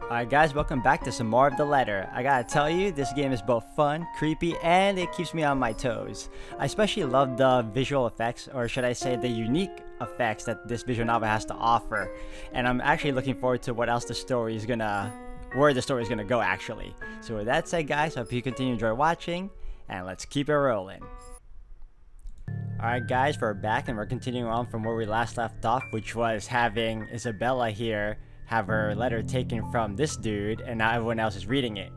Alright guys, welcome back to some more of The Letter. I gotta tell you, this game is both fun, creepy, and it keeps me on my toes. I especially love the visual effects, or should I say the unique effects that this visual novel has to offer. And I'm actually looking forward to where the story is gonna go actually. So with that said guys, hope you continue to enjoy watching, and let's keep it rolling. Alright guys, we're back and we're continuing on from where we last left off, which was having Isabella here have her letter taken from this dude, and now everyone else is reading it.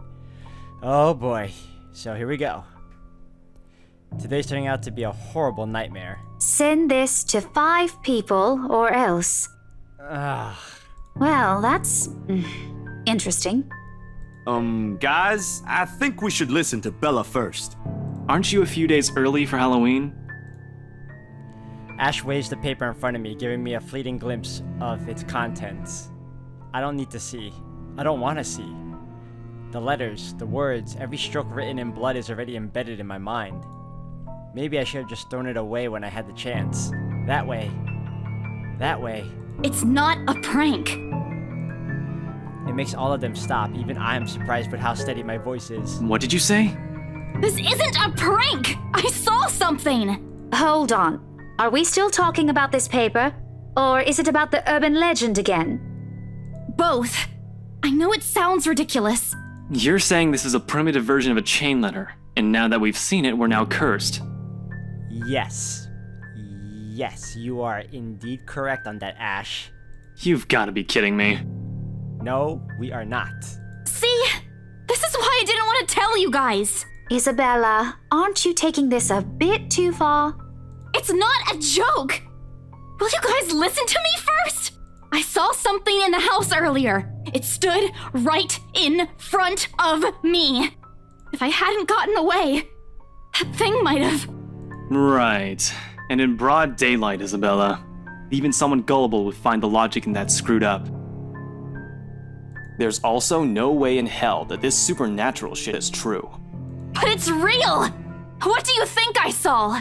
Oh boy. So here we go. Today's turning out to be a horrible nightmare. Send this to 5 people or else. Ugh. Well, that's interesting. Guys, I think we should listen to Bella first. Aren't you a few days early for Halloween? Ash waves the paper in front of me, giving me a fleeting glimpse of its contents. I don't need to see. I don't want to see. The letters, the words, every stroke written in blood is already embedded in my mind. Maybe I should have just thrown it away when I had the chance. That way. It's not a prank. It makes all of them stop. Even I am surprised with how steady my voice is. What did you say? This isn't a prank! I saw something! Hold on. Are we still talking about this paper? Or is it about the urban legend again? Both. I know it sounds ridiculous. You're saying this is a primitive version of a chain letter, and now that we've seen it, we're now cursed. Yes. Yes, you are indeed correct on that, Ash. You've got to be kidding me. No, we are not. See? This is why I didn't want to tell you guys. Isabella, aren't you taking this a bit too far? It's not a joke. Will you guys listen to me first? I saw something in the house earlier. It stood right in front of me. If I hadn't gotten away, that thing might have... Right. And in broad daylight, Isabella. Even someone gullible would find the logic in that screwed up. There's also no way in hell that this supernatural shit is true. But it's real! What do you think I saw?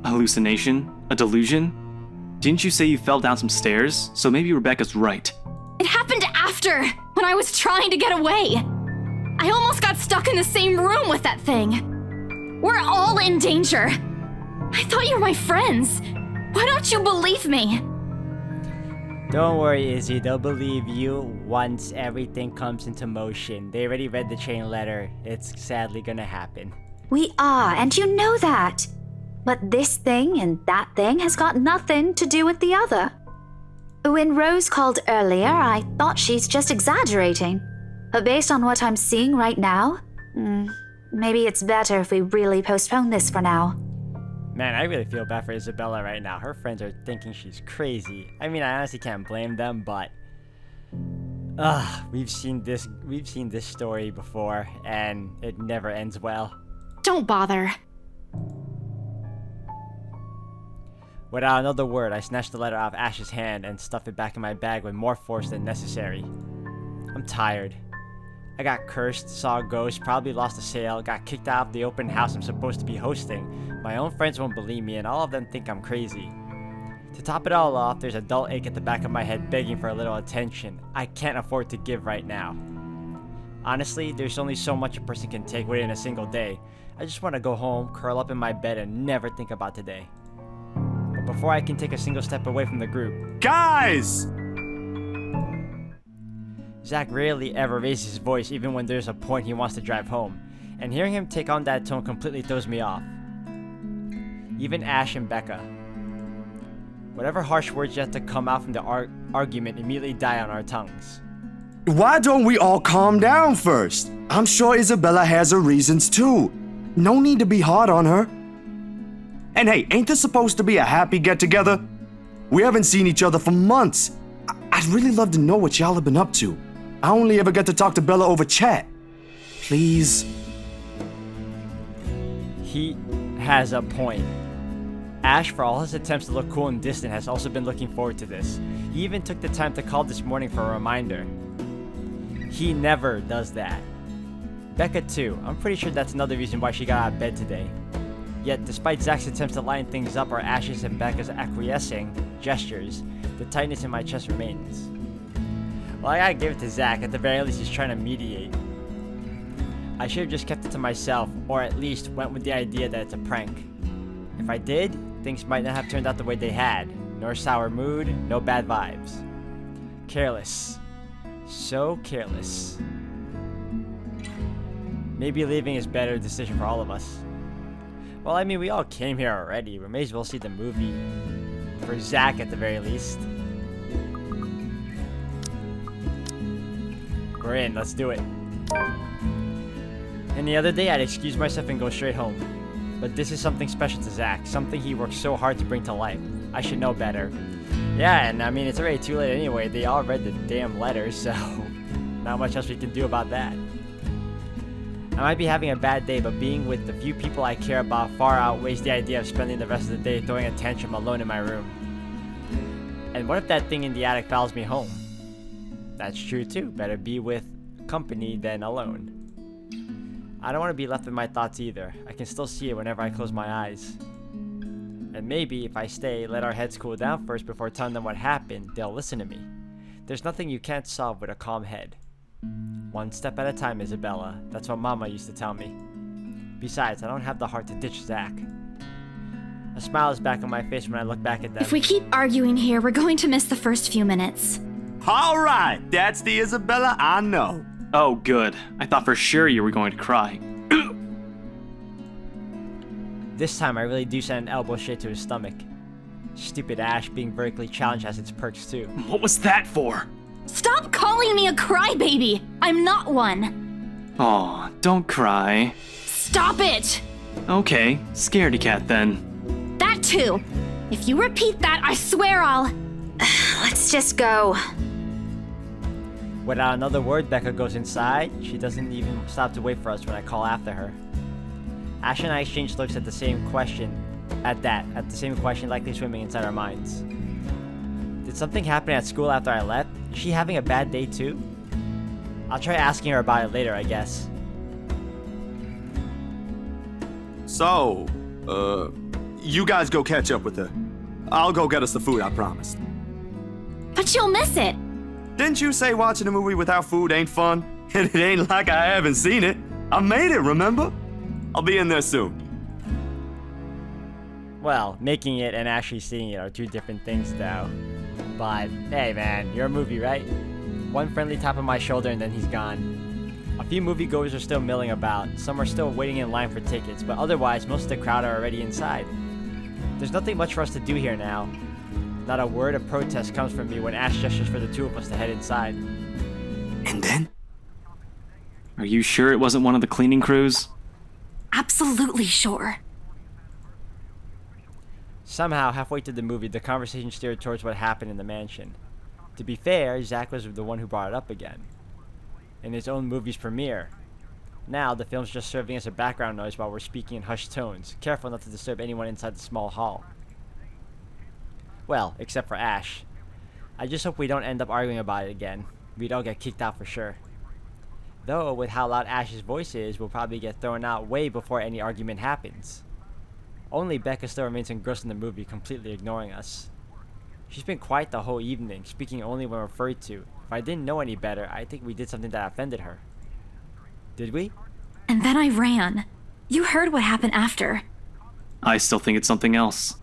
A hallucination? A delusion? Didn't you say you fell down some stairs? So maybe Rebecca's right. It happened after, when I was trying to get away. I almost got stuck in the same room with that thing. We're all in danger. I thought you were my friends. Why don't you believe me? Don't worry, Izzy. They'll believe you once everything comes into motion. They already read the chain letter. It's sadly gonna happen. We are, and you know that. But this thing and that thing has got nothing to do with the other. When Rose called earlier, I thought she's just exaggerating. But based on what I'm seeing right now, maybe it's better if we really postpone this for now. Man, I really feel bad for Isabella right now. Her friends are thinking she's crazy. I mean, I honestly can't blame them, but... we've seen this story before, and it never ends well. Don't bother. Without another word, I snatched the letter out of Ash's hand and stuffed it back in my bag with more force than necessary. I'm tired. I got cursed, saw a ghost, probably lost a sale, got kicked out of the open house I'm supposed to be hosting. My own friends won't believe me, and all of them think I'm crazy. To top it all off, there's a dull ache at the back of my head begging for a little attention. I can't afford to give right now. Honestly, there's only so much a person can take within a single day. I just want to go home, curl up in my bed, and never think about today. But before I can take a single step away from the group... Guys! Zach rarely ever raises his voice even when there's a point he wants to drive home, and hearing him take on that tone completely throws me off. Even Ash and Becca. Whatever harsh words yet to come out from the argument immediately die on our tongues. Why don't we all calm down first? I'm sure Isabella has her reasons too. No need to be hard on her. And hey, ain't this supposed to be a happy get-together? We haven't seen each other for months. I'd really love to know what y'all have been up to. I only ever get to talk to Bella over chat. Please. He has a point. Ash, for all his attempts to look cool and distant, has also been looking forward to this. He even took the time to call this morning for a reminder. He never does that. Becca too. I'm pretty sure that's another reason why she got out of bed today. Yet, despite Zach's attempts to line things up or Ash's and Becca's acquiescing gestures, the tightness in my chest remains. Well, I gotta give it to Zach. At the very least, he's trying to mediate. I should have just kept it to myself, or at least went with the idea that it's a prank. If I did, things might not have turned out the way they had. No sour mood, no bad vibes. Careless. So careless. Maybe leaving is a better decision for all of us. Well, I mean, we all came here already. We may as well see the movie. For Zach, at the very least. We're in. Let's do it. Any other day, I'd excuse myself and go straight home. But this is something special to Zach. Something he worked so hard to bring to life. I should know better. Yeah, and I mean, it's already too late anyway. They all read the damn letters, so not much else we can do about that. I might be having a bad day, but being with the few people I care about far outweighs the idea of spending the rest of the day throwing a tantrum alone in my room. And what if that thing in the attic follows me home? That's true too. Better be with company than alone. I don't want to be left with my thoughts either. I can still see it whenever I close my eyes. And maybe if I stay, let our heads cool down first before telling them what happened, they'll listen to me. There's nothing you can't solve with a calm head. One step at a time, Isabella. That's what Mama used to tell me. Besides, I don't have the heart to ditch Zach. A smile is back on my face when I look back at them. If we keep arguing here, we're going to miss the first few minutes. All right, that's the Isabella I know. Oh, good. I thought for sure you were going to cry. This time I really do send an elbow straight to his stomach. Stupid Ash being vertically challenged has its perks too. What was that for? Stop calling me a crybaby! I'm not one! Aw, don't cry. Stop it! Okay, scaredy cat then. That too! If you repeat that, I swear I'll... Let's just go. Without another word, Becca goes inside. She doesn't even stop to wait for us when I call after her. Ash and I exchange looks at the same question, likely swimming inside our minds. Did something happen at school after I left? Is she having a bad day too? I'll try asking her about it later, I guess. So, you guys go catch up with her. I'll go get us the food I promised. But you'll miss it! Didn't you say watching a movie without food ain't fun? And it ain't like I haven't seen it. I made it, remember? I'll be in there soon. Well, making it and actually seeing it are two different things though. But, hey man, you're a movie, right? One friendly tap on my shoulder and then he's gone. A few moviegoers are still milling about, some are still waiting in line for tickets, but otherwise most of the crowd are already inside. There's nothing much for us to do here now. Not a word of protest comes from me when Ash gestures for the two of us to head inside. And then? Are you sure it wasn't one of the cleaning crews? Absolutely sure. Somehow, halfway through the movie, the conversation steered towards what happened in the mansion. To be fair, Zach was the one who brought it up again. In his own movie's premiere. Now, the film's just serving as a background noise while we're speaking in hushed tones, careful not to disturb anyone inside the small hall. Well, except for Ash. I just hope we don't end up arguing about it again. We'd all get kicked out for sure. Though, with how loud Ash's voice is, we'll probably get thrown out way before any argument happens. Only Becca still remains engrossed in the movie, completely ignoring us. She's been quiet the whole evening, speaking only when referred to. If I didn't know any better, I think we did something that offended her. Did we? And then I ran. You heard what happened after. I still think it's something else.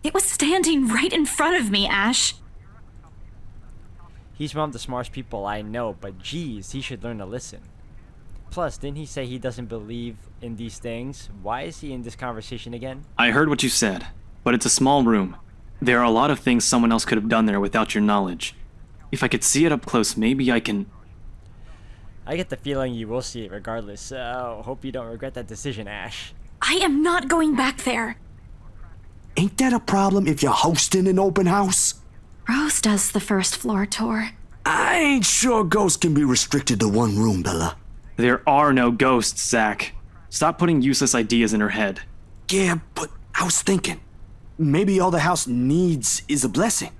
It was standing right in front of me, Ash. He's one of the smartest people I know, but geez, he should learn to listen. Plus, didn't he say he doesn't believe in these things? Why is he in this conversation again? I heard what you said, but it's a small room. There are a lot of things someone else could have done there without your knowledge. If I could see it up close, maybe I can... I get the feeling you will see it regardless, so hope you don't regret that decision, Ash. I am not going back there. Ain't that a problem if you're hosting an open house? Rose does the first floor tour. I ain't sure ghosts can be restricted to one room, Bella. There are no ghosts, Zach. Stop putting useless ideas in her head. Yeah, but I was thinking, maybe all the house needs is a blessing.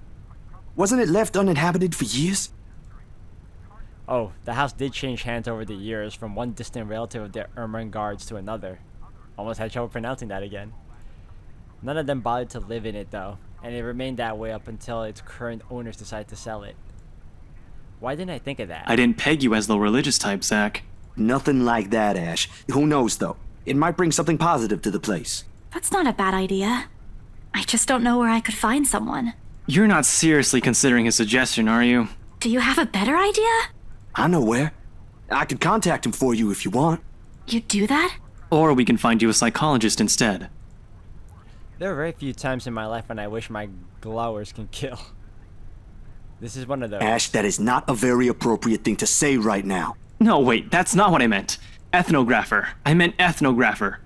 Wasn't it left uninhabited for years? Oh, the house did change hands over the years from one distant relative of the Ermengardes to another. Almost had trouble pronouncing that again. None of them bothered to live in it though, and it remained that way up until its current owners decided to sell it. Why didn't I think of that? I didn't peg you as the religious type, Zach. Nothing like that, Ash. Who knows, though? It might bring something positive to the place. That's not a bad idea. I just don't know where I could find someone. You're not seriously considering his suggestion, are you? Do you have a better idea? I know where. I could contact him for you if you want. You'd do that? Or we can find you a psychologist instead. There are very few times in my life when I wish my glowers can kill. This is one of those. Ash, that is not a very appropriate thing to say right now. No, wait, that's not what I meant. Ethnographer. I meant ethnographer.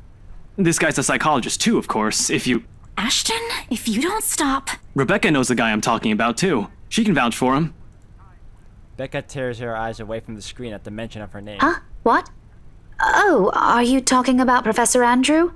This guy's a psychologist too, of course, if you... Ashton, if you don't stop... Rebecca knows the guy I'm talking about too. She can vouch for him. Becca tears her eyes away from the screen at the mention of her name. Huh? What? Oh, are you talking about Professor Andrew?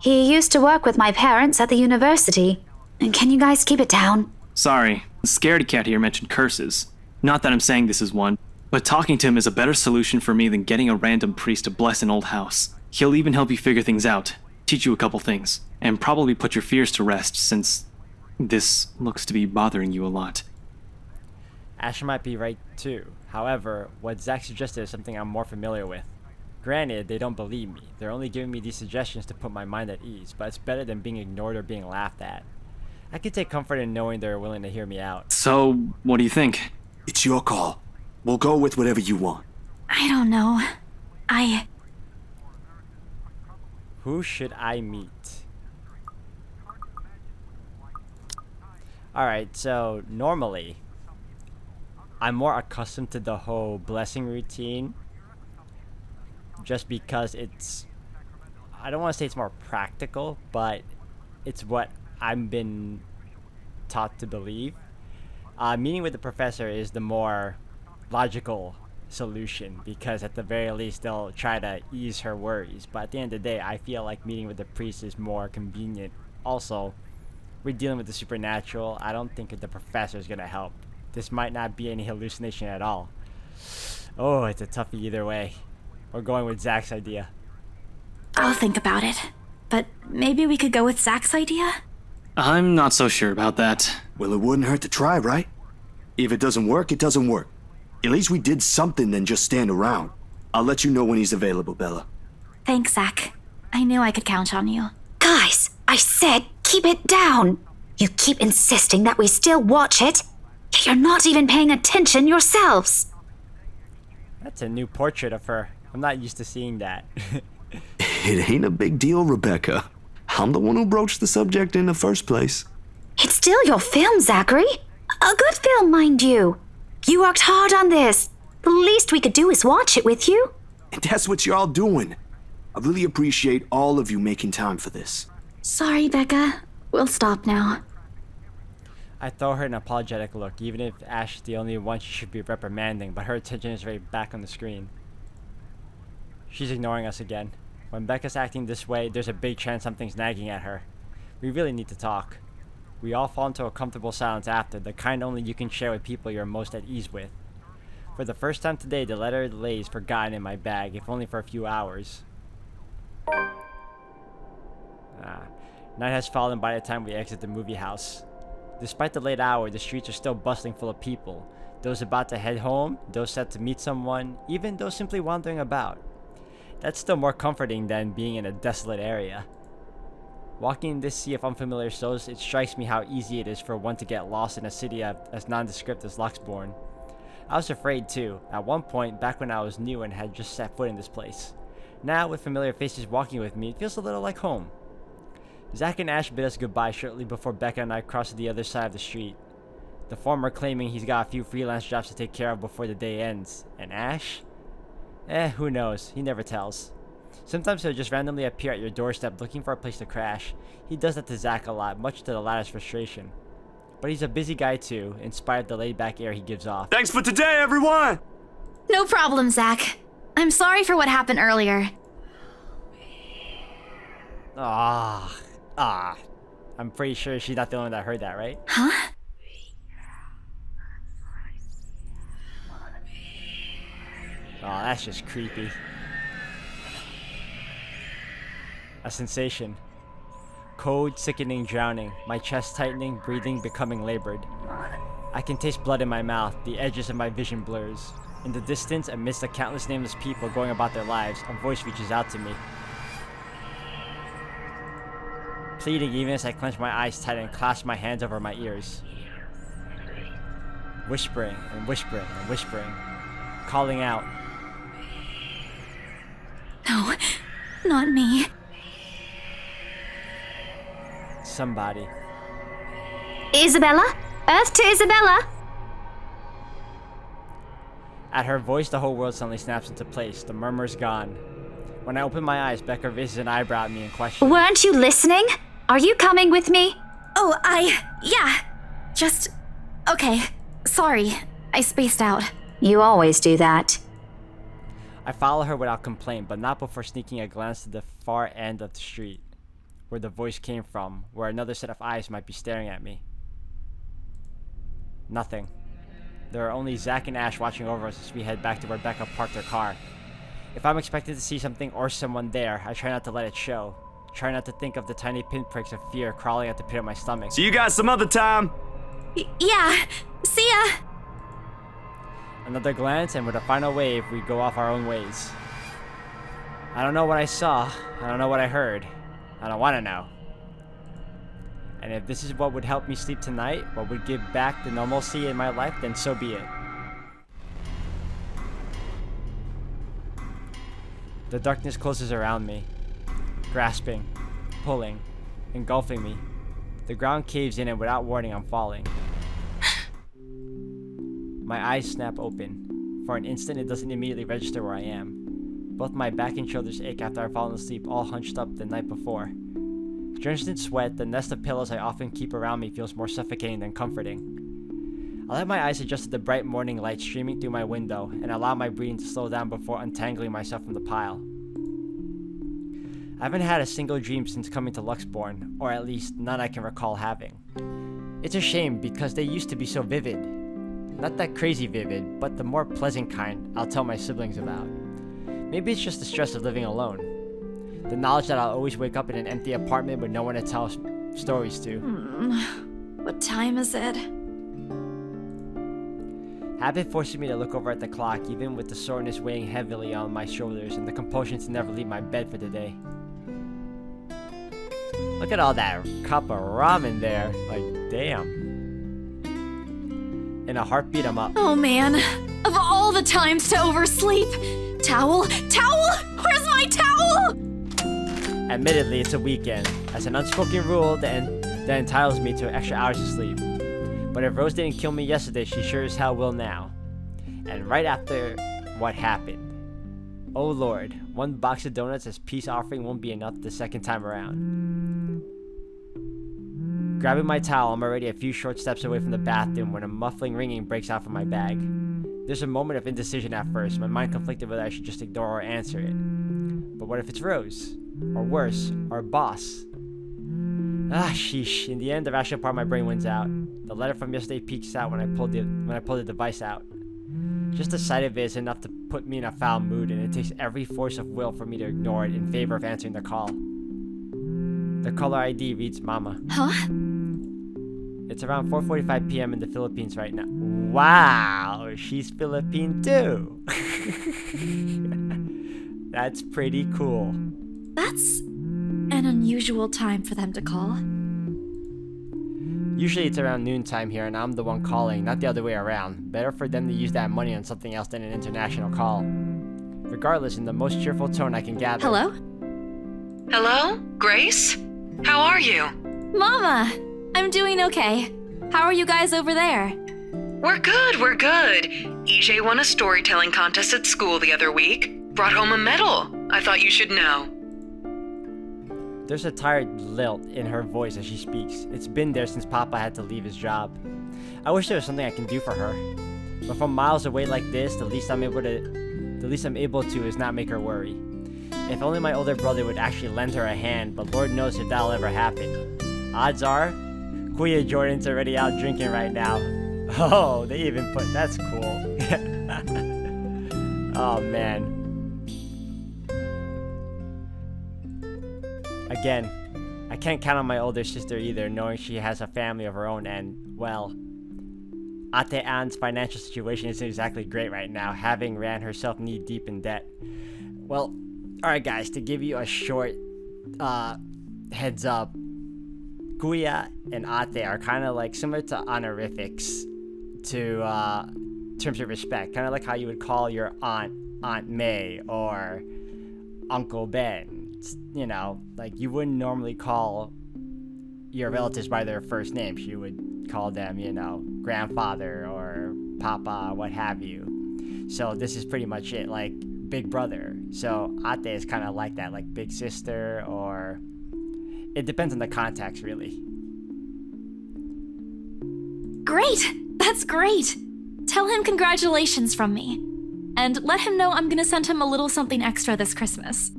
He used to work with my parents at the university. Can you guys keep it down? Sorry, the scaredy cat here mentioned curses. Not that I'm saying this is one, but talking to him is a better solution for me than getting a random priest to bless an old house. He'll even help you figure things out, teach you a couple things, and probably put your fears to rest since this looks to be bothering you a lot. Ash might be right too. However, what Zach suggested is something I'm more familiar with. Granted, they don't believe me. They're only giving me these suggestions to put my mind at ease, but it's better than being ignored or being laughed at. I can take comfort in knowing they're willing to hear me out. So, what do you think? It's your call. We'll go with whatever you want. I don't know. Who should I meet? Alright, so normally, I'm more accustomed to the whole blessing routine just because it's, I don't want to say it's more practical, but it's what I've been taught to believe. Meeting with the professor is the more logical solution because at the very least they'll try to ease her worries, but at the end of the day I feel like meeting with the priest is more convenient. Also, we're dealing with the supernatural. I don't think the professor is gonna help. This might not be any hallucination at all. Oh, it's a toughie either way. We're going with Zach's idea. I'll think about it. But maybe we could go with Zach's idea? I'm not so sure about that. Well, it wouldn't hurt to try, right? If it doesn't work, it doesn't work. At least we did something than just stand around. I'll let you know when he's available, Bella. Thanks, Zach. I knew I could count on you. Guys, I said keep it down. You keep insisting that we still watch it, yet you're not even paying attention yourselves. That's a new portrait of her. I'm not used to seeing that. It ain't a big deal, Rebecca. I'm the one who broached the subject in the first place. It's still your film, Zachary. A good film, mind you. You worked hard on this. The least we could do is watch it with you. And that's what you're all doing. I really appreciate all of you making time for this. Sorry, Becca. We'll stop now. I throw her an apologetic look, even if Ash is the only one she should be reprimanding, but her attention is right back on the screen. She's ignoring us again. When Becca's acting this way, there's a big chance something's nagging at her. We really need to talk. We all fall into a comfortable silence after, the kind only you can share with people you're most at ease with. For the first time today, the letter lays forgotten in my bag, if only for a few hours. Night has fallen by the time we exit the movie house. Despite the late hour, the streets are still bustling full of people. Those about to head home, those set to meet someone, even those simply wandering about. That's still more comforting than being in a desolate area. Walking in this sea of unfamiliar souls, it strikes me how easy it is for one to get lost in a city as nondescript as Luxbourne. I was afraid too, at one point back when I was new and had just set foot in this place. Now, with familiar faces walking with me, it feels a little like home. Zach and Ash bid us goodbye shortly before Becca and I crossed to the other side of the street. The former claiming he's got a few freelance jobs to take care of before the day ends. And Ash? Who knows? He never tells. Sometimes he'll just randomly appear at your doorstep looking for a place to crash. He does that to Zach a lot, much to the latter's frustration. But he's a busy guy too, in spite of the laid-back air he gives off. Thanks for today, everyone! No problem, Zach. I'm sorry for what happened earlier. I'm pretty sure she's not the only one that heard that, right? Huh? Oh, that's just creepy. A sensation. Cold, sickening, drowning. My chest tightening, breathing becoming labored. I can taste blood in my mouth, the edges of my vision blurs. In the distance, amidst the countless nameless people going about their lives, a voice reaches out to me. Pleading even as I clench my eyes tight and clasp my hands over my ears. Whispering and whispering and whispering. Calling out. No, not me. Somebody. Isabella? Earth to Isabella? At her voice, the whole world suddenly snaps into place. The murmur's gone. When I open my eyes, Becca raises an eyebrow at me in question. Weren't you listening? Are you coming with me? Oh, yeah. Just, okay. Sorry, I spaced out. You always do that. I follow her without complaint, but not before sneaking a glance to the far end of the street, where the voice came from, where another set of eyes might be staring at me. Nothing. There are only Zach and Ash watching over us as we head back to where Becca parked her car. If I'm expected to see something or someone there, I try not to let it show. Try not to think of the tiny pinpricks of fear crawling at the pit of my stomach. See you guys some other time. Yeah, see ya. Another glance, and with a final wave, we go off our own ways. I don't know what I saw. I don't know what I heard. I don't want to know. And if this is what would help me sleep tonight, what would give back the normalcy in my life, then so be it. The darkness closes around me, grasping, pulling, engulfing me. The ground caves in, and without warning, I'm falling. My eyes snap open. For an instant, it doesn't immediately register where I am. Both my back and shoulders ache after I've fallen asleep, all hunched up the night before. Drenched in sweat, the nest of pillows I often keep around me feels more suffocating than comforting. I let my eyes adjust to the bright morning light streaming through my window and allow my breathing to slow down before untangling myself from the pile. I haven't had a single dream since coming to Luxborn, or at least none I can recall having. It's a shame because they used to be so vivid. Not that crazy vivid, but the more pleasant kind I'll tell my siblings about. Maybe it's just the stress of living alone. The knowledge that I'll always wake up in an empty apartment with no one to tell stories to. What time is it? Habit forces me to look over at the clock, even with the soreness weighing heavily on my shoulders and the compulsion to never leave my bed for the day. Look at all that cup of ramen there. Like, damn. In a heartbeat, I'm up. Oh man, of all the times to oversleep. Towel? Where's my towel? Admittedly, it's a weekend. That's an unspoken rule that entitles me to extra hours of sleep. But if Rose didn't kill me yesterday, she sure as hell will now. And right after what happened. Oh Lord, one box of donuts as peace offering won't be enough the second time around. Grabbing my towel, I'm already a few short steps away from the bathroom when a muffling ringing breaks out from my bag. There's a moment of indecision at first, my mind conflicted whether I should just ignore or answer it. But what if it's Rose? Or worse, our boss? Ah, sheesh. In the end, the rational part of my brain wins out. The letter from yesterday peeks out when I pulled the device out. Just the sight of it is enough to put me in a foul mood, and it takes every force of will for me to ignore it in favor of answering the call. The caller ID reads Mama. Huh? It's around 4:45 p.m. in the Philippines right now. Wow, she's Philippine too. That's pretty cool. That's an unusual time for them to call. Usually it's around noontime here and I'm the one calling, not the other way around. Better for them to use that money on something else than an international call. Regardless, in the most cheerful tone I can gather. Hello? Hello? Grace? How are you? Mama! I'm doing okay. How are you guys over there? We're good. EJ won a storytelling contest at school the other week. Brought home a medal. I thought you should know. There's a tired lilt in her voice as she speaks. It's been there since Papa had to leave his job. I wish there was something I can do for her. But from miles away like this, the least I'm able to is not make her worry. If only my older brother would actually lend her a hand, but Lord knows if that'll ever happen. Odds are, Kuya Jordan's already out drinking right now. Oh, they even put, that's cool. Oh man. Again, I can't count on my older sister either, knowing she has a family of her own and, well, Ate Anne's financial situation isn't exactly great right now, having ran herself knee-deep in debt. Well, alright guys, to give you a short heads up, Kuya and Ate are kind of like similar to honorifics to terms of respect. Kind of like how you would call your Aunt May or Uncle Ben. You know, like you wouldn't normally call your relatives by their first names. You would call them, you know, grandfather or papa, what have you. So this is pretty much it, like big brother. So Ate is kind of like that, like big sister, or it depends on the context, really. Great! That's great! Tell him congratulations from me. And let him know I'm gonna send him a little something extra this Christmas.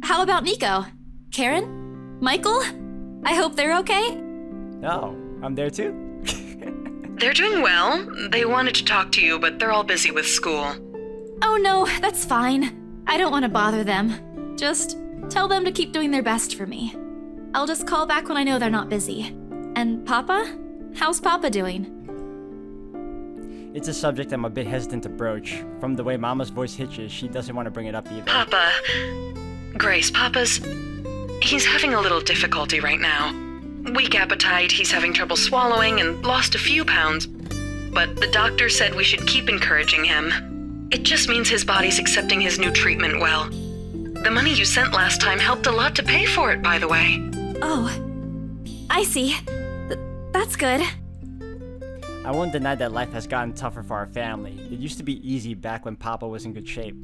How about Nico? Karen? Michael? I hope they're okay? Oh, I'm there too? They're doing well. They wanted to talk to you, but they're all busy with school. Oh no, that's fine. I don't want to bother them. Just tell them to keep doing their best for me. I'll just call back when I know they're not busy. And Papa? How's Papa doing? It's a subject I'm a bit hesitant to broach. From the way Mama's voice hitches, she doesn't want to bring it up either. Papa. Grace, he's having a little difficulty right now. Weak appetite, he's having trouble swallowing, and lost a few pounds. But the doctor said we should keep encouraging him. It just means his body's accepting his new treatment well. The money you sent last time helped a lot to pay for it, by the way. Oh, I see. That's good. I won't deny that life has gotten tougher for our family. It used to be easy back when Papa was in good shape.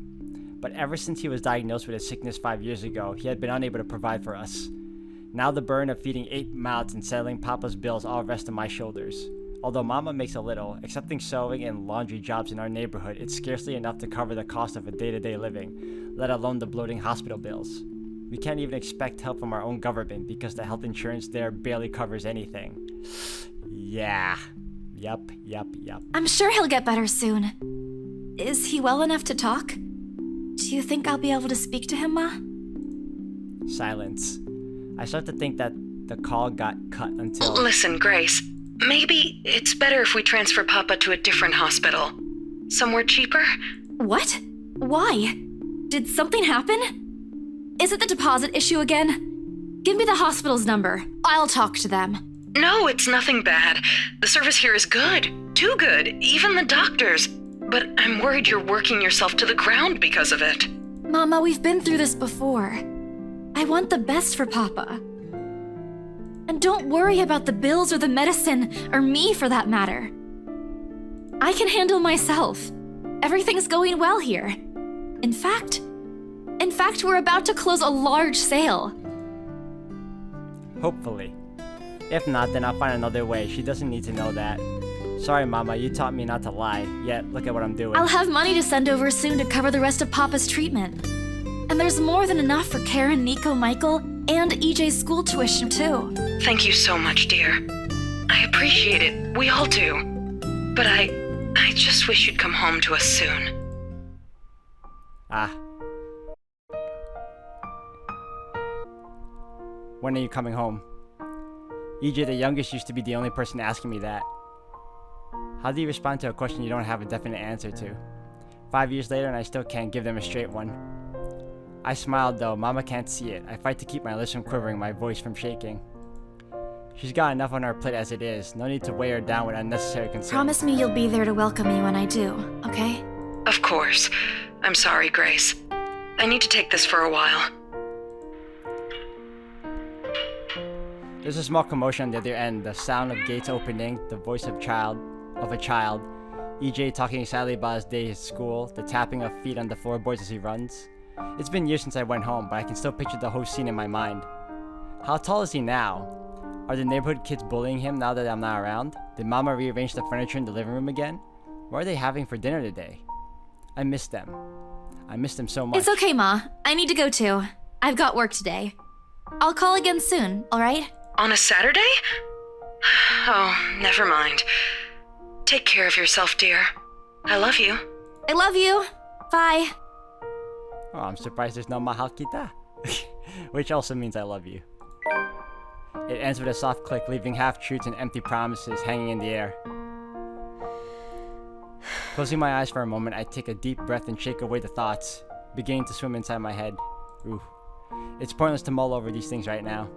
But ever since he was diagnosed with a sickness 5 years ago, he had been unable to provide for us. Now the burden of feeding 8 mouths and settling Papa's bills all rest on my shoulders. Although Mama makes a little, accepting sewing and laundry jobs in our neighborhood, it's scarcely enough to cover the cost of a day-to-day living, let alone the bloating hospital bills. We can't even expect help from our own government because the health insurance there barely covers anything. Yeah. Yup. I'm sure he'll get better soon. Is he well enough to talk? Do you think I'll be able to speak to him, Ma? Silence. I start to think that the call got cut until... Listen, Grace. Maybe it's better if we transfer Papa to a different hospital. Somewhere cheaper? What? Why? Did something happen? Is it the deposit issue again? Give me the hospital's number. I'll talk to them. No, it's nothing bad. The service here is good. Too good. Even the doctors. But I'm worried you're working yourself to the ground because of it. Mama, we've been through this before. I want the best for Papa. And don't worry about the bills or the medicine, or me for that matter. I can handle myself. Everything's going well here. In fact, we're about to close a large sale. Hopefully. If not, then I'll find another way. She doesn't need to know that. Sorry, Mama, you taught me not to lie. Yet, look at what I'm doing. I'll have money to send over soon to cover the rest of Papa's treatment. And there's more than enough for Karen, Nico, Michael, and EJ's school tuition, too. Thank you so much, dear. I appreciate it. We all do. But I just wish you'd come home to us soon. When are you coming home? EJ, the youngest, used to be the only person asking me that. How do you respond to a question you don't have a definite answer to? 5 years later and I still can't give them a straight one. I smiled though, Mama can't see it. I fight to keep my lips from quivering, my voice from shaking. She's got enough on her plate as it is. No need to weigh her down with unnecessary concerns. Promise me you'll be there to welcome me when I do, okay? Of course. I'm sorry, Grace. I need to take this for a while. There's a small commotion on the other end, the sound of gates opening, the voice of a child, EJ talking excitedly about his day at school, the tapping of feet on the floorboards as he runs. It's been years since I went home, but I can still picture the whole scene in my mind. How tall is he now? Are the neighborhood kids bullying him now that I'm not around? Did Mama rearrange the furniture in the living room again? What are they having for dinner today? I miss them. I miss them so much. It's okay, Ma. I need to go too. I've got work today. I'll call again soon, alright? On a Saturday? Oh, never mind. Take care of yourself, dear. I love you. I love you. Bye. Oh, I'm surprised there's no mahal kita. Which also means I love you. It ends with a soft click, leaving half-truths and empty promises hanging in the air. Closing my eyes for a moment, I take a deep breath and shake away the thoughts, beginning to swim inside my head. Ooh. It's pointless to mull over these things right now.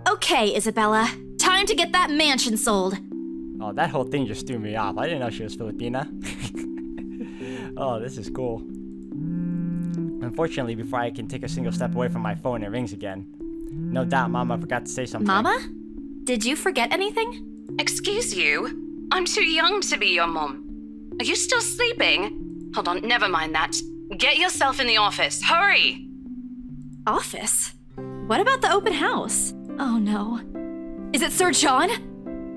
Okay, Isabella. Time to get that mansion sold. Oh, that whole thing just threw me off. I didn't know she was Filipina. Oh, this is cool. Unfortunately, before I can take a single step away from my phone, it rings again. No doubt Mama forgot to say something. Mama? Did you forget anything? Excuse you? I'm too young to be your mom. Are you still sleeping? Hold on, never mind that. Get yourself in the office. Hurry! Office? What about the open house? Oh no. Is it Sir John?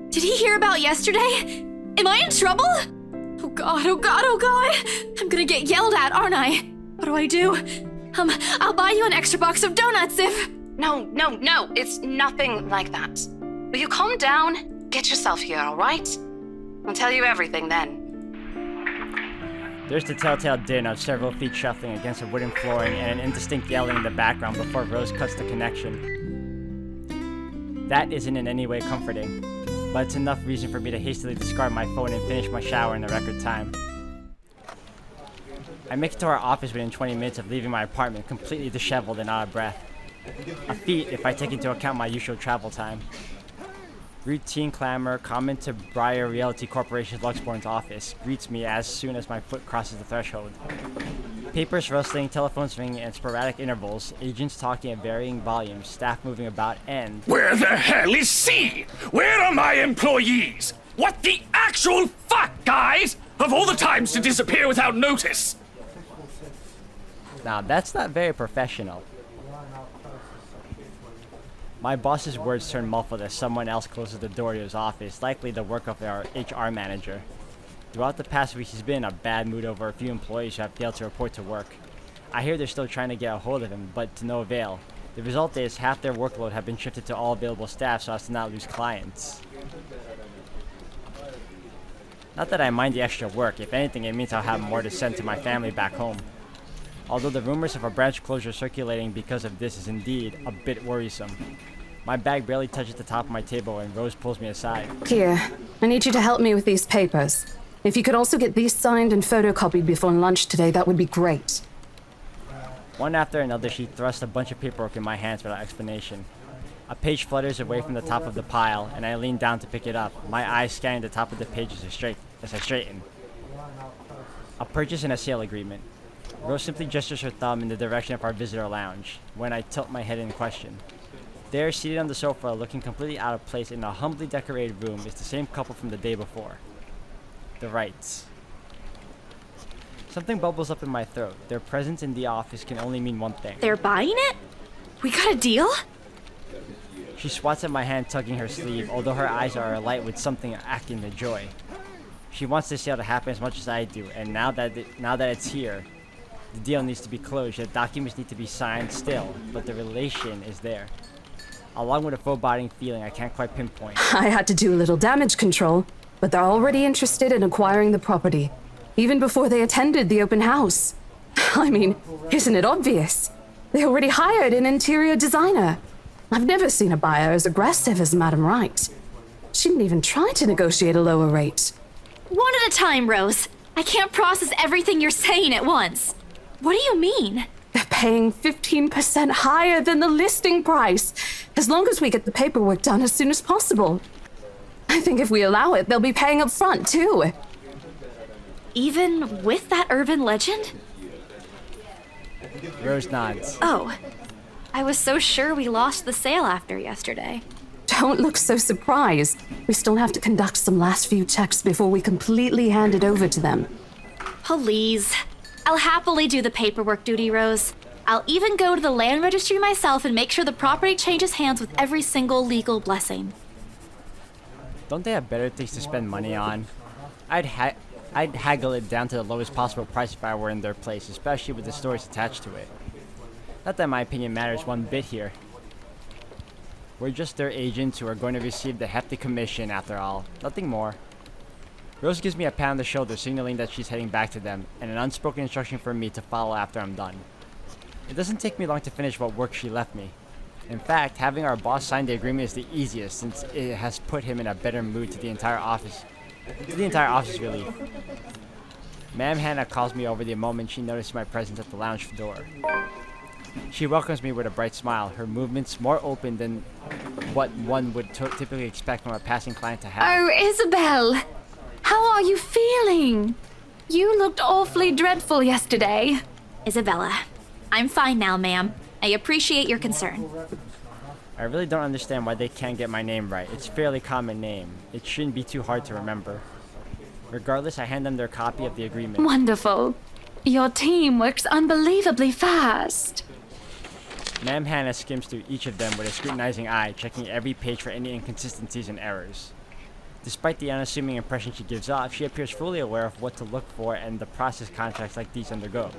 Did he hear about yesterday? Am I in trouble? Oh god, oh god, oh god! I'm gonna get yelled at, aren't I? What do I do? I'll buy you an extra box of donuts if... No, it's nothing like that. Will you calm down? Get yourself here, alright? I'll tell you everything then. There's the telltale din of several feet shuffling against a wooden flooring and an indistinct yelling in the background before Rose cuts the connection. That isn't in any way comforting, but it's enough reason for me to hastily discard my phone and finish my shower in the record time. I make it to our office within 20 minutes of leaving my apartment, completely disheveled and out of breath. A feat if I take into account my usual travel time. Routine clamor, common to Briar Realty Corporation Luxborn's office, greets me as soon as my foot crosses the threshold. Papers rustling, telephones ringing at sporadic intervals, agents talking at varying volumes, staff moving about, and... Where the hell is C? Where are my employees? What the actual fuck, guys? Of all the times to disappear without notice! Now, that's not very professional. My boss's words turn muffled as someone else closes the door to his office, likely the work of our HR manager. Throughout the past week, he's been in a bad mood over a few employees who have failed to report to work. I hear they're still trying to get a hold of him, but to no avail. The result is half their workload have been shifted to all available staff so as to not lose clients. Not that I mind the extra work. If anything, it means I'll have more to send to my family back home. Although the rumors of a branch closure circulating because of this is indeed a bit worrisome. My bag barely touches the top of my table and Rose pulls me aside. Here, I need you to help me with these papers. If you could also get these signed and photocopied before lunch today, that would be great. One after another, she thrusts a bunch of paperwork in my hands without explanation. A page flutters away from the top of the pile, and I lean down to pick it up, my eyes scanning the top of the page as I straighten. A purchase and a sale agreement. Rose simply gestures her thumb in the direction of our visitor lounge, when I tilt my head in question. There, seated on the sofa, looking completely out of place in a humbly decorated room, is the same couple from the day before. The Wrights. Something bubbles up in my throat. Their presence in the office can only mean one thing. They're buying it? We got a deal? She swats at my hand, tugging her sleeve, although her eyes are alight with something akin to joy. She wants this sale to happen as much as I do, and now that it's here, the deal needs to be closed. The documents need to be signed still, but the relation is there. Along with a foreboding feeling I can't quite pinpoint. I had to do a little damage control, but they're already interested in acquiring the property, even before they attended the open house. I mean, isn't it obvious? They already hired an interior designer. I've never seen a buyer as aggressive as Madam Wright. She didn't even try to negotiate a lower rate. One at a time, Rose. I can't process everything you're saying at once. What do you mean? They're paying 15% higher than the listing price, as long as we get the paperwork done as soon as possible. I think if we allow it, they'll be paying up front, too. Even with that urban legend? Rose nods. Oh, I was so sure we lost the sale after yesterday. Don't look so surprised. We still have to conduct some last few checks before we completely hand it over to them. Please. I'll happily do the paperwork duty, Rose. I'll even go to the land registry myself and make sure the property changes hands with every single legal blessing. Don't they have better things to spend money on? I'd haggle it down to the lowest possible price if I were in their place, especially with the stories attached to it. Not that my opinion matters one bit here. We're just their agents who are going to receive the hefty commission after all. Nothing more. Rose gives me a pat on the shoulder, signaling that she's heading back to them, and an unspoken instruction for me to follow after I'm done. It doesn't take me long to finish what work she left me. In fact, having our boss sign the agreement is the easiest, since it has put him in a better mood to the entire office relief. Ma'am Hannah calls me over the moment she notices my presence at the lounge door. She welcomes me with a bright smile, her movements more open than what one would typically expect from a passing client to have. Oh, Isabel! How are you feeling? You looked awfully dreadful yesterday. Isabella, I'm fine now, ma'am. I appreciate your concern. I really don't understand why they can't get my name right. It's a fairly common name. It shouldn't be too hard to remember. Regardless, I hand them their copy of the agreement. Wonderful. Your team works unbelievably fast. Ma'am Hannah skims through each of them with a scrutinizing eye, checking every page for any inconsistencies and errors. Despite the unassuming impression she gives off, she appears fully aware of what to look for and the process contracts like these undergo.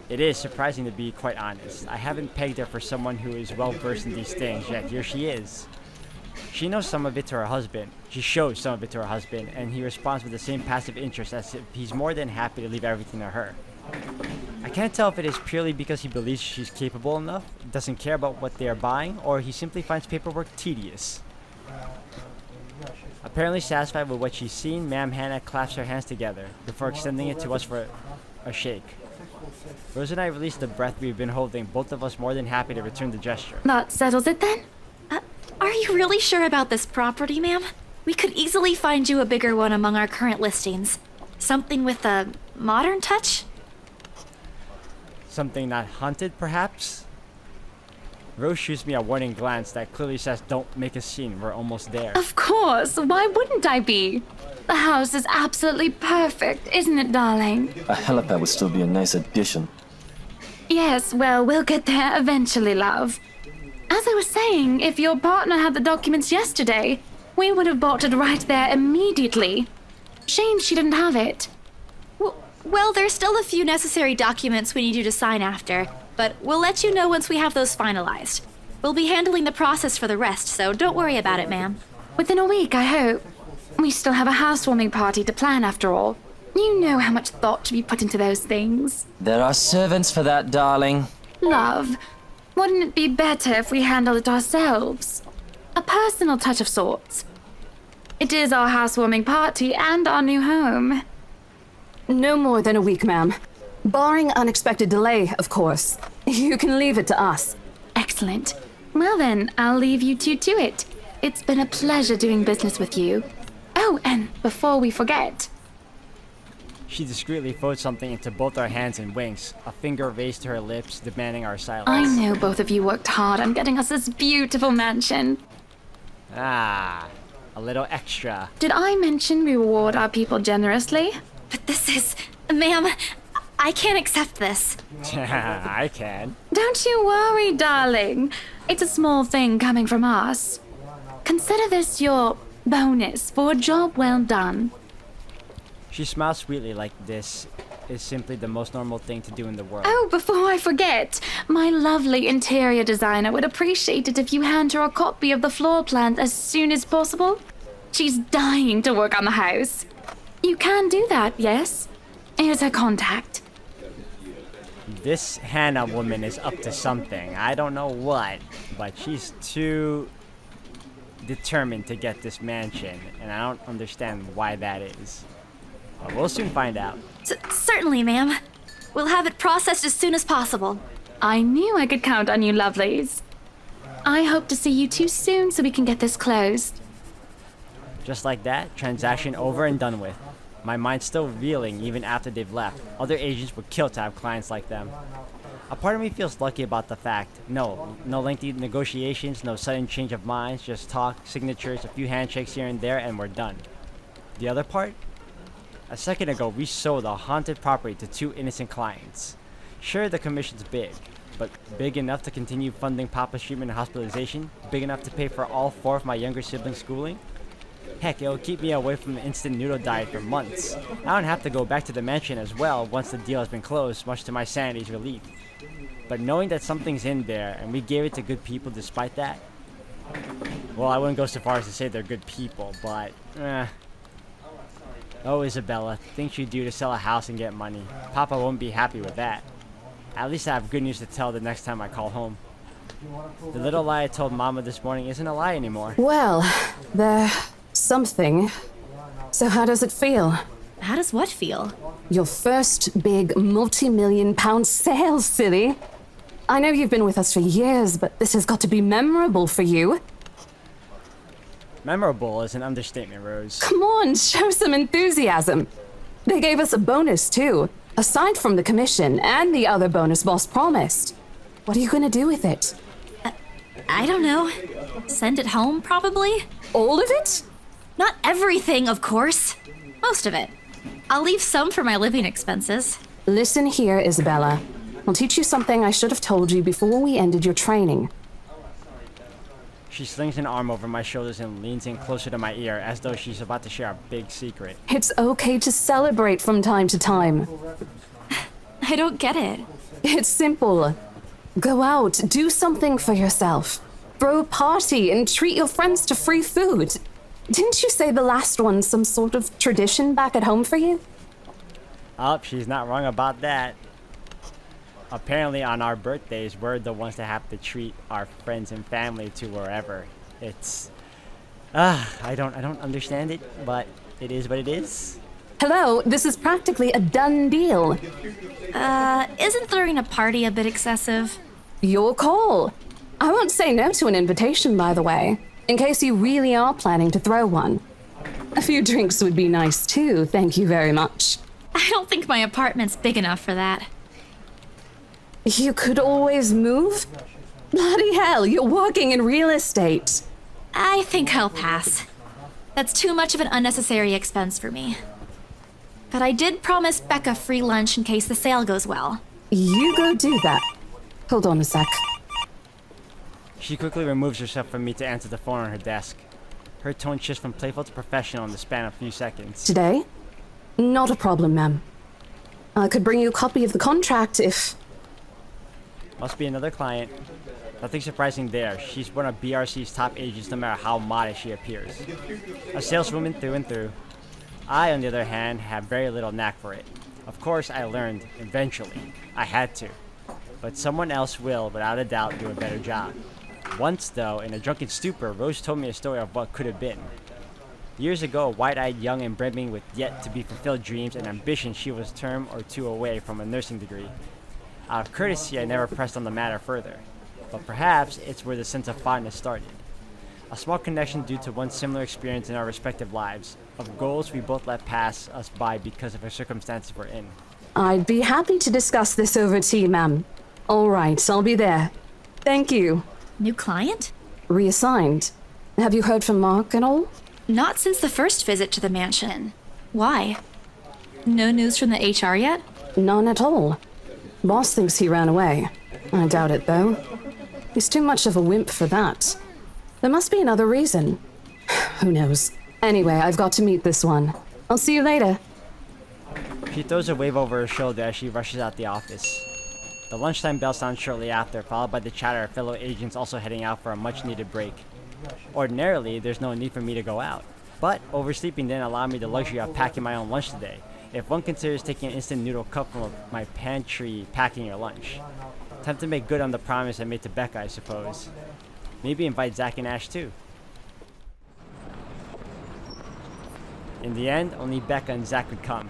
It is surprising to be quite honest. I haven't pegged her for someone who is well versed in these things, yet here she is. She knows some of it to her husband. She shows some of it to her husband, and he responds with the same passive interest as if he's more than happy to leave everything to her. I can't tell if it is purely because he believes she's capable enough, doesn't care about what they are buying, or he simply finds paperwork tedious. Apparently satisfied with what she's seen, Ma'am Hannah clasps her hands together before extending it to us for a shake. Rose and I release the breath we've been holding, both of us more than happy to return the gesture. That settles it then? Are you really sure about this property, ma'am? We could easily find you a bigger one among our current listings. Something with a modern touch? Something not haunted, perhaps? Rose shoots me a warning glance that clearly says, "Don't make a scene, we're almost there." Of course, why wouldn't I be? The house is absolutely perfect, isn't it, darling? A helipad would still be a nice addition. Yes, well, we'll get there eventually, love. As I was saying, if your partner had the documents yesterday, we would have bought it right there immediately. Shame she didn't have it. Well, there's still a few necessary documents we need you to sign after, but we'll let you know once we have those finalized. We'll be handling the process for the rest, so don't worry about it, ma'am. Within a week, I hope. We still have a housewarming party to plan, after all. You know how much thought to be put into those things. There are servants for that, darling. Love, wouldn't it be better if we handle it ourselves? A personal touch of sorts. It is our housewarming party and our new home. No more than a week, ma'am. Barring unexpected delay, of course. You can leave it to us. Excellent. Well then, I'll leave you two to it. It's been a pleasure doing business with you. Oh, and before we forget... She discreetly folds something into both our hands and winks, a finger raised to her lips, demanding our silence. I know both of you worked hard on getting us this beautiful mansion. Ah, a little extra. Did I mention we reward our people generously? But this is... Ma'am, I can't accept this. I can. Don't you worry, darling. It's a small thing coming from us. Consider this your bonus for a job well done. She smiles sweetly like this is simply the most normal thing to do in the world. Oh, before I forget, my lovely interior designer would appreciate it if you hand her a copy of the floor plan as soon as possible. She's dying to work on the house. You can do that, yes? Here's her contact. This Hannah woman is up to something. I don't know what, but she's too determined to get this mansion, and I don't understand why that is. But we'll soon find out. Certainly, ma'am. We'll have it processed as soon as possible. I knew I could count on you, lovelies. I hope to see you two soon so we can get this closed. Just like that, transaction over and done with. My mind's still reeling even after they've left. Other agents would kill to have clients like them. A part of me feels lucky about the fact, no lengthy negotiations, no sudden change of minds, just talk, signatures, a few handshakes here and there, and we're done. The other part? A second ago, we sold a haunted property to two innocent clients. Sure, the commission's big, but big enough to continue funding Papa's treatment and hospitalization? Big enough to pay for all 4 of my younger siblings' schooling? Heck, it'll keep me away from the instant noodle diet for months. I don't have to go back to the mansion as well once the deal has been closed, much to my sanity's relief. But knowing that something's in there, and we gave it to good people despite that, well, I wouldn't go so far as to say they're good people, but, Oh, Isabella, things you do to sell a house and get money. Papa won't be happy with that. At least I have good news to tell the next time I call home. The little lie I told Mama this morning isn't a lie anymore. Well, there's something. So how does it feel? How does what feel? Your first big multi-million pound sale, silly. I know you've been with us for years, but this has got to be memorable for you. Memorable is an understatement, Rose. Come on, show some enthusiasm. They gave us a bonus, too, aside from the commission and the other bonus boss promised. What are you gonna do with it? I don't know. Send it home, probably? All of it? Not everything, of course. Most of it. I'll leave some for my living expenses. Listen here, Isabella. I'll teach you something I should have told you before we ended your training. She slings an arm over my shoulders and leans in closer to my ear as though she's about to share a big secret. It's okay to celebrate from time to time. I don't get it. It's simple. Go out, do something for yourself. Throw a party and treat your friends to free food. Didn't you say the last one's some sort of tradition back at home for you? Oh, she's not wrong about that. Apparently on our birthdays, we're the ones that have to treat our friends and family to wherever. It's... I don't understand it, but it is what it is. Hello, this is practically a done deal. Isn't throwing a party a bit excessive? Your call. I won't say no to an invitation, by the way, in case you really are planning to throw one. A few drinks would be nice too, thank you very much. I don't think my apartment's big enough for that. You could always move? Bloody hell, you're working in real estate. I think I'll pass. That's too much of an unnecessary expense for me. But I did promise Becca free lunch in case the sale goes well. You go do that. Hold on a sec. She quickly removes herself from me to answer the phone on her desk. Her tone shifts from playful to professional in the span of a few seconds. Today? Not a problem, ma'am. I could bring you a copy of the contract if... Must be another client. Nothing surprising there. She's one of BRC's top agents no matter how modest she appears. A saleswoman through and through. I, on the other hand, have very little knack for it. Of course, I learned eventually. I had to. But someone else will, without a doubt, do a better job. Once, though, in a drunken stupor, Rose told me a story of what could have been. Years ago, wide-eyed, young, and brimming with yet-to-be-fulfilled dreams and ambitions, she was a term or two away from a nursing degree. Out of courtesy, I never pressed on the matter further. But perhaps it's where the sense of fondness started. A small connection due to one similar experience in our respective lives, of goals we both let pass us by because of the circumstances we're in. I'd be happy to discuss this over tea, ma'am. All right, I'll be there. Thank you. New client? Reassigned. Have you heard from Mark at all? Not since the first visit to the mansion. Why? No news from the HR yet? None at all. Boss thinks he ran away. I doubt it, though. He's too much of a wimp for that. There must be another reason. Who knows? Anyway, I've got to meet this one. I'll see you later. She throws a wave over her shoulder as she rushes out the office. The lunchtime bell sounds shortly after, followed by the chatter of fellow agents also heading out for a much-needed break. Ordinarily, there's no need for me to go out. But oversleeping didn't allow me the luxury of packing my own lunch today. If one considers taking an instant noodle cup from my pantry packing your lunch. Time to make good on the promise I made to Becca, I suppose. Maybe invite Zach and Ash too. In the end, only Becca and Zach could come.